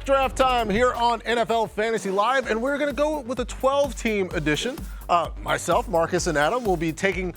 Mock draft time here on NFL Fantasy Live, and we're going to go with a 12-team edition. Myself, Marcus, and Adam will be taking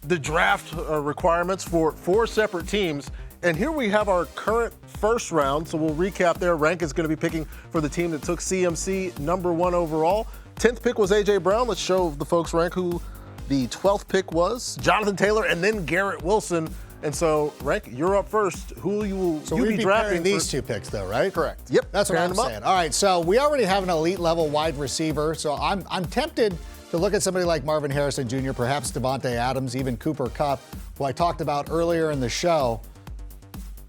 the draft requirements for 4 separate teams. And here we have our current first round, so we'll recap there. Rank is going to be picking for the team that took CMC number 1 overall. 10th pick was A.J. Brown. Let's show the folks, Rank, who the 12th pick was. Jonathan Taylor and then Garrett Wilson. And so, Rank, you're up first. Who will you be drafting? These 2 picks, though, right? Correct. Yep. That's what I'm saying. All right, so we already have an elite level wide receiver. So I'm tempted to look at somebody like Marvin Harrison Jr., perhaps Devontae Adams, even Cooper Kupp, who I talked about earlier in the show.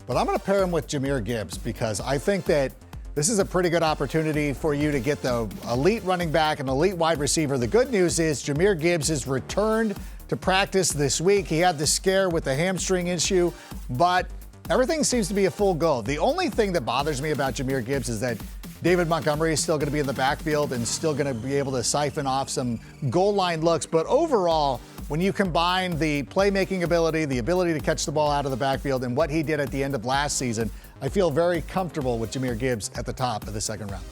But I'm going to pair him with Jahmyr Gibbs because I think that this is a pretty good opportunity for you to get the elite running back and elite wide receiver. The good news is Jahmyr Gibbs has returned to practice this week. He had the scare with the hamstring issue, but everything seems to be a full go. The only thing that bothers me about Jahmyr Gibbs is that David Montgomery is still going to be in the backfield and still going to be able to siphon off some goal line looks. But overall, when you combine the playmaking ability, the ability to catch the ball out of the backfield, and what he did at the end of last season, I feel very comfortable with Jahmyr Gibbs at the top of the second round.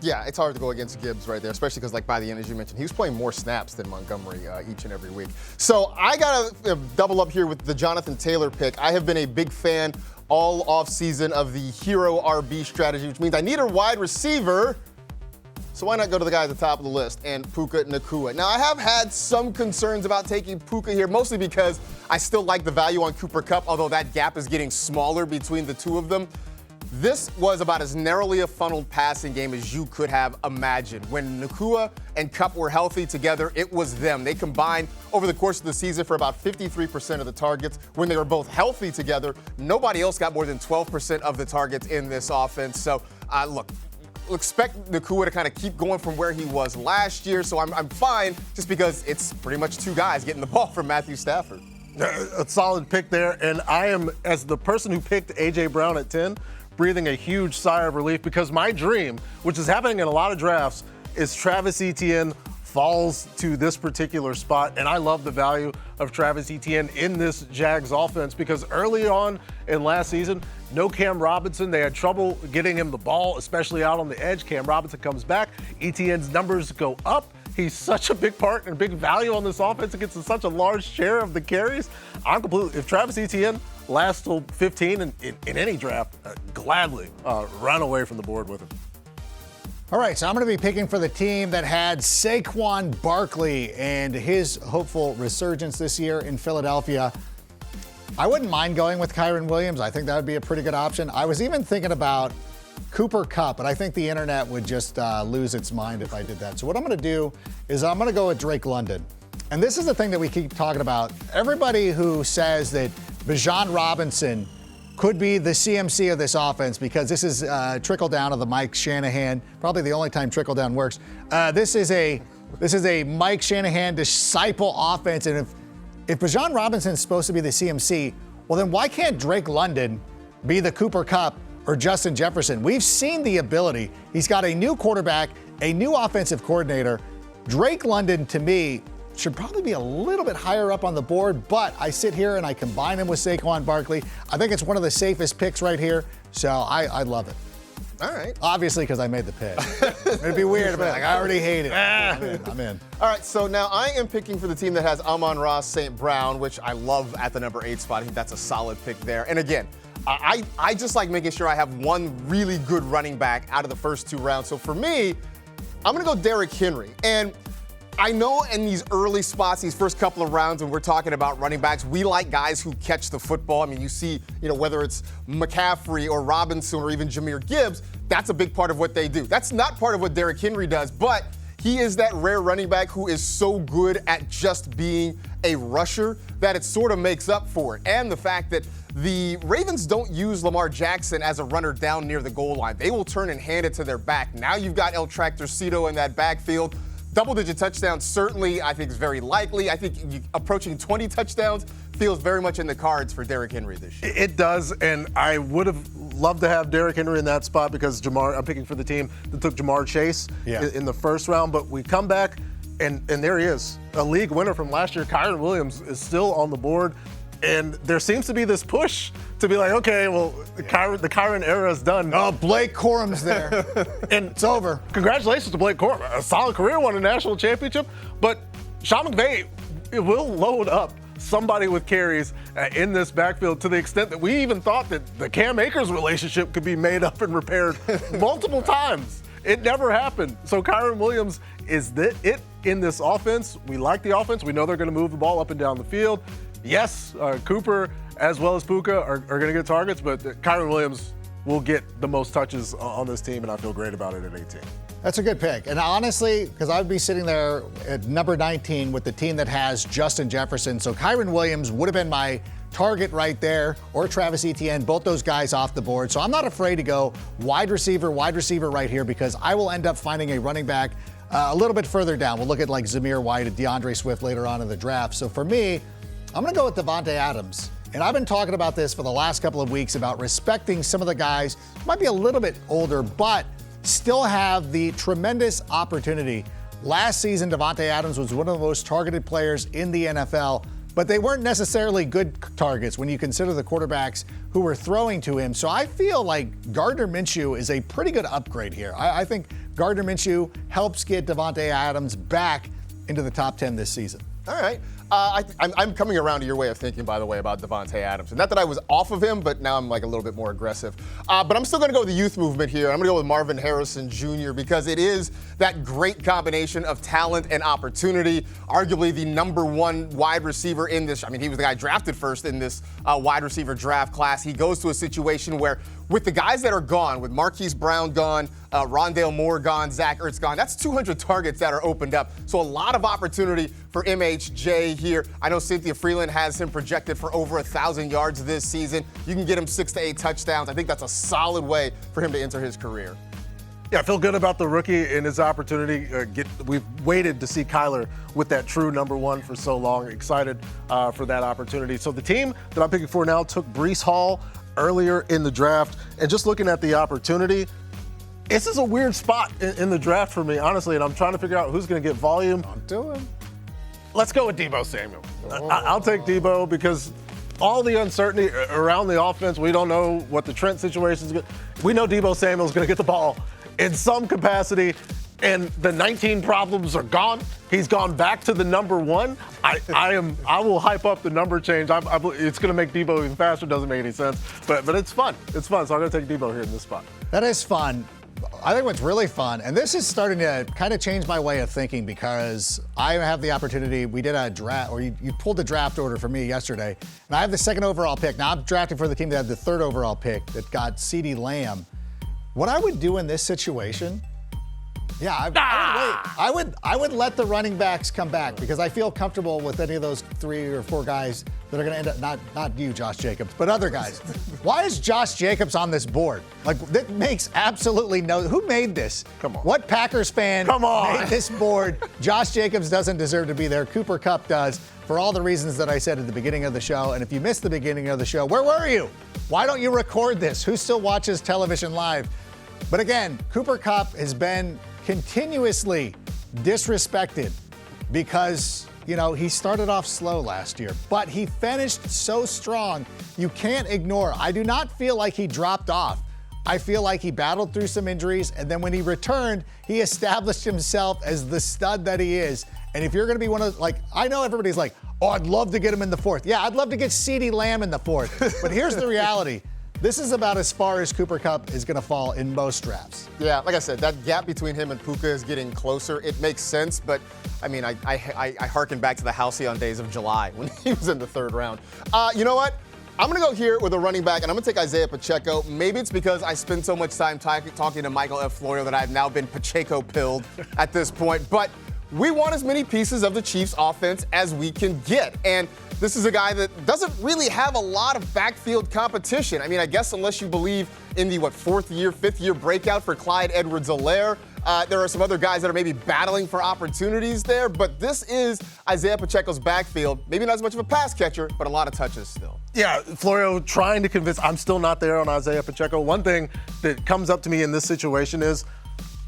Yeah, it's hard to go against Gibbs right there, especially because, like, by the end, as you mentioned, he was playing more snaps than Montgomery each and every week. So I got to double up here with the Jonathan Taylor pick. I have been a big fan all offseason of the hero RB strategy, which means I need a wide receiver. So why not go to the guy at the top of the list, and Puka Nacua. Now, I have had some concerns about taking Puka here, mostly because I still like the value on Cooper Kupp, although that gap is getting smaller between the two of them. This was about as narrowly a funneled passing game as you could have imagined. When Nacua and Kupp were healthy together, it was them. They combined over the course of the season for about 53% of the targets. When they were both healthy together, nobody else got more than 12% of the targets in this offense. So, look, expect Nacua to kind of keep going from where he was last year. So I'm fine just because it's pretty much 2 guys getting the ball from Matthew Stafford. A solid pick there. And I am, as the person who picked A.J. Brown at 10, breathing a huge sigh of relief because my dream, which is happening in a lot of drafts, is Travis Etienne falls to this particular spot. And I love the value of Travis Etienne in this Jags offense because early on in last season, no Cam Robinson. They had trouble getting him the ball, especially out on the edge. Cam Robinson comes back. Etienne's numbers go up. He's such a big part and big value on this offense. It gets such a large share of the carries. If Travis Etienne lasts till 15 in any draft, gladly run away from the board with him. All right, so I'm going to be picking for the team that had Saquon Barkley and his hopeful resurgence this year in Philadelphia. I wouldn't mind going with Kyren Williams. I think that would be a pretty good option. I was even thinking about Cooper Kupp, but I think the internet would just lose its mind if I did that. So what I'm going to do is I'm going to go with Drake London. And this is the thing that we keep talking about. Everybody who says that Bijan Robinson could be the CMC of this offense because this is trickle down of the Mike Shanahan, probably the only time trickle down works. This is a Mike Shanahan disciple offense, and if Bijan Robinson is supposed to be the CMC, well then why can't Drake London be the Cooper Kupp or Justin Jefferson? We've seen the ability. He's got a new quarterback, a new offensive coordinator. Drake London, to me, should probably be a little bit higher up on the board, but I sit here and I combine him with Saquon Barkley. I think it's one of the safest picks right here, so I love it. All right. Obviously, because I made the pick. It'd be weird, but I already hate it. I'm in. All right, so now I am picking for the team that has Amon-Ra St. Brown, which I love at the number 8 spot. I think that's a solid pick there. And again, I just like making sure I have one really good running back out of the first 2 rounds. So for me, I'm going to go Derrick Henry. And I know in these early spots, these first couple of rounds, when we're talking about running backs, we like guys who catch the football. I mean, you see, whether it's McCaffrey or Robinson or even Jahmyr Gibbs, that's a big part of what they do. That's not part of what Derrick Henry does, but he is that rare running back who is so good at just being a rusher that it sort of makes up for it. And the fact that the Ravens don't use Lamar Jackson as a runner down near the goal line. They will turn and hand it to their back. Now you've got El Tractorcito in that backfield. Double-digit touchdowns certainly, I think, is very likely. I think approaching 20 touchdowns feels very much in the cards for Derrick Henry this year. It does, and I would have loved to have Derrick Henry in that spot because I'm picking for the team that took Jamar Chase in the first round. But we come back, and there he is, a league winner from last year. Kyren Williams is still on the board. And there seems to be this push to be like, okay, well, the Kyron era is done. Oh, Blake Corum's there. And it's over. Congratulations to Blake Corum. A solid career, won a national championship. But Sean McVay will load up somebody with carries in this backfield to the extent that we even thought that the Cam Akers relationship could be made up and repaired multiple times. It never happened. So Kyron Williams is it in this offense. We like the offense. We know they're going to move the ball up and down the field. Yes, Cooper as well as Puka are going to get targets, but Kyron Williams will get the most touches on this team, and I feel great about it at 18. That's a good pick. And honestly, because I'd be sitting there at number 19 with the team that has Justin Jefferson, so Kyron Williams would have been my target right there, or Travis Etienne, both those guys off the board. So I'm not afraid to go wide receiver right here, because I will end up finding a running back a little bit further down. We'll look at like Zamir White and DeAndre Swift later on in the draft. So for me, I'm going to go with Davante Adams. And I've been talking about this for the last couple of weeks about respecting some of the guys who might be a little bit older, but still have the tremendous opportunity. Last season, Davante Adams was one of the most targeted players in the NFL, but they weren't necessarily good targets when you consider the quarterbacks who were throwing to him. So I feel like Gardner Minshew is a pretty good upgrade here. I think Gardner Minshew helps get Davante Adams back into the top 10 this season. All right. I'm coming around to your way of thinking, by the way, about Davante Adams. And not that I was off of him, but now I'm like a little bit more aggressive. But I'm still going to go with the youth movement here. I'm going to go with Marvin Harrison Jr. because it is that great combination of talent and opportunity. Arguably the number one wide receiver in this. I mean, he was the guy drafted first in this wide receiver draft class. He goes to a situation where, with the guys that are gone, with Marquise Brown gone, Rondale Moore gone, Zach Ertz gone, that's 200 targets that are opened up. So a lot of opportunity for MHJ here. I know Cynthia Freeland has him projected for over 1,000 yards this season. You can get him 6 to 8 touchdowns. I think that's a solid way for him to enter his career. Yeah, I feel good about the rookie and his opportunity. We've waited to see Kyler with that true number one for so long. Excited for that opportunity. So the team that I'm picking for now took Breece Hall earlier in the draft. And just looking at the opportunity, this is a weird spot in the draft for me, honestly, and I'm trying to figure out who's going to get volume. I'm doing. Let's go with Deebo Samuel. I'll take Deebo because all the uncertainty around the offense, we don't know what the Trent situation is. We know Deebo Samuel is going to get the ball in some capacity, and the 19 problems are gone. He's gone back to the number one. I will hype up the number change. It's going to make Deebo even faster. Doesn't make any sense, but it's fun. It's fun. So I'm going to take Deebo here in this spot. That is fun. I think what's really fun, and this is starting to kind of change my way of thinking because I have the opportunity. We did a draft, or you pulled the draft order for me yesterday, and I have the second overall pick. Now I'm drafting for the team that had the third overall pick that got CeeDee Lamb. What I would do in this situation, I would let the running backs come back because I feel comfortable with any of those 3 or 4 guys that are going to end up, not you, Josh Jacobs, but other guys. Why is Josh Jacobs on this board? Like, that makes absolutely no, who made this? Come on. What Packers fan made this board? Josh Jacobs doesn't deserve to be there. Cooper Kupp does, for all the reasons that I said at the beginning of the show. And if you missed the beginning of the show, where were you? Why don't you record this? Who still watches television live? But again, Cooper Kupp has been continuously disrespected because, he started off slow last year, but he finished so strong. You can't ignore. I do not feel like he dropped off. I feel like he battled through some injuries, and then when he returned, he established himself as the stud that he is. And if you're going to be one of, I know everybody's like, oh, I'd love to get him in the fourth. Yeah, I'd love to get CeeDee Lamb in the fourth. But here's the reality. This is about as far as Cooper Kupp is going to fall in most drafts. Yeah, like I said, that gap between him and Puka is getting closer. It makes sense, but I mean, I harken back to the Halcyon days of July when he was in the third round. You know what? I'm going to go here with a running back, and I'm going to take Isaiah Pacheco. Maybe it's because I spend so much time talking to Michael F. Florio that I've now been Pacheco-pilled at this point. But we want as many pieces of the Chiefs' offense as we can get. And this is a guy that doesn't really have a lot of backfield competition. I mean, I guess unless you believe in the, fifth year breakout for Clyde Edwards-Helaire. There are some other guys that are maybe battling for opportunities there, but this is Isaiah Pacheco's backfield. Maybe not as much of a pass catcher, but a lot of touches still. Yeah, Florio trying to convince, I'm still not there on Isaiah Pacheco. One thing that comes up to me in this situation is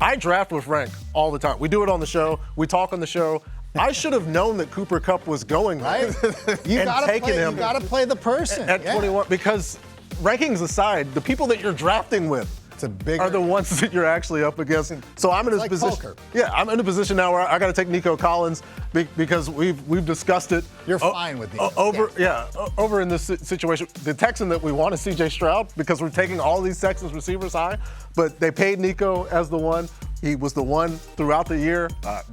I draft with Frank all the time. We do it on the show. We talk on the show. I should have known that Cooper Kupp was going Right? You and gotta taken play, him you gotta play the person. at 21 because rankings aside, the people that you're drafting with It's a big are the ones that you're actually up against. So I'm in It's this like position. poker. Yeah, I'm in a position now where I got to take Nico Collins because we've discussed it. You're fine with Nico. Over in this situation, the Texan that we want is C.J. Stroud because we're taking all these Texans receivers high, but they paid Nico as the one. He was the one throughout the year.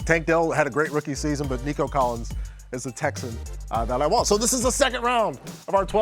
Tank Dell had a great rookie season, but Nico Collins is the Texan that I want. So this is the second round of our 12.